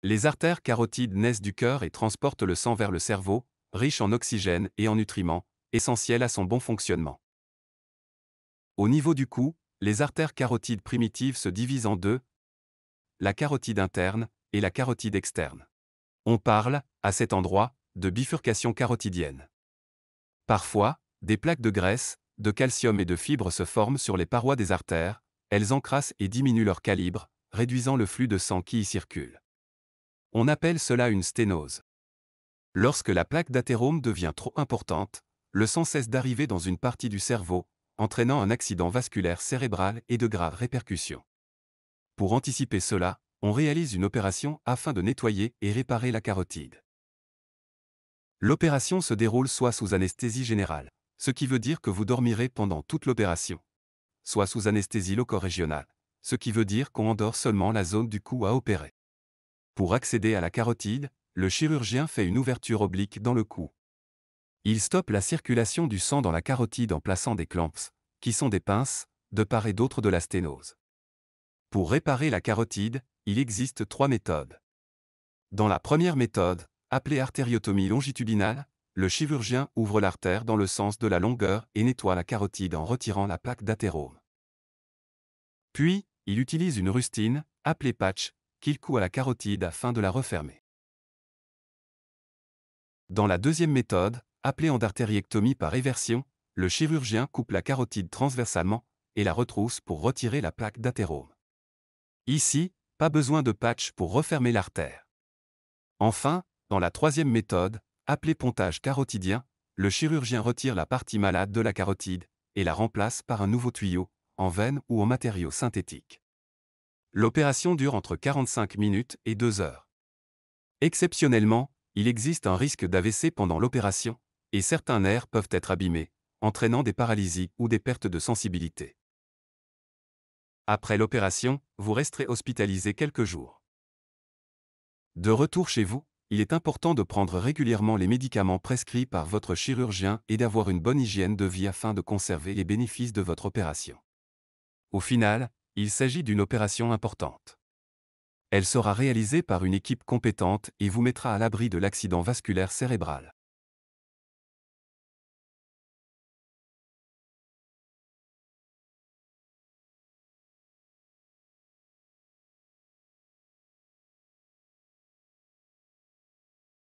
Les artères carotides naissent du cœur et transportent le sang vers le cerveau, riche en oxygène et en nutriments, essentiels à son bon fonctionnement. Au niveau du cou, les artères carotides primitives se divisent en deux, la carotide interne et la carotide externe. On parle, à cet endroit, de bifurcation carotidienne. Parfois, des plaques de graisse, de calcium et de fibres se forment sur les parois des artères, elles encrassent et diminuent leur calibre, réduisant le flux de sang qui y circule. On appelle cela une sténose. Lorsque la plaque d'athérome devient trop importante, le sang cesse d'arriver dans une partie du cerveau, entraînant un accident vasculaire cérébral et de graves répercussions. Pour anticiper cela, on réalise une opération afin de nettoyer et réparer la carotide. L'opération se déroule soit sous anesthésie générale, ce qui veut dire que vous dormirez pendant toute l'opération, soit sous anesthésie loco-régionale, ce qui veut dire qu'on endort seulement la zone du cou à opérer. Pour accéder à la carotide, le chirurgien fait une ouverture oblique dans le cou. Il stoppe la circulation du sang dans la carotide en plaçant des clamps, qui sont des pinces, de part et d'autre de la sténose. Pour réparer la carotide, il existe 3 méthodes. Dans la première méthode, appelée artériotomie longitudinale, le chirurgien ouvre l'artère dans le sens de la longueur et nettoie la carotide en retirant la plaque d'athérome. Puis, il utilise une rustine, appelée patch, qu'il coud à la carotide afin de la refermer. Dans la deuxième méthode, appelée endartériectomie par éversion, le chirurgien coupe la carotide transversalement et la retrousse pour retirer la plaque d'athérome. Ici, pas besoin de patch pour refermer l'artère. Enfin, dans la troisième méthode, appelée pontage carotidien, le chirurgien retire la partie malade de la carotide et la remplace par un nouveau tuyau, en veine ou en matériau synthétique. L'opération dure entre 45 minutes et 2 heures. Exceptionnellement, il existe un risque d'AVC pendant l'opération, et certains nerfs peuvent être abîmés, entraînant des paralysies ou des pertes de sensibilité. Après l'opération, vous resterez hospitalisé quelques jours. De retour chez vous, il est important de prendre régulièrement les médicaments prescrits par votre chirurgien et d'avoir une bonne hygiène de vie afin de conserver les bénéfices de votre opération. Au final, il s'agit d'une opération importante. Elle sera réalisée par une équipe compétente et vous mettra à l'abri de l'accident vasculaire cérébral.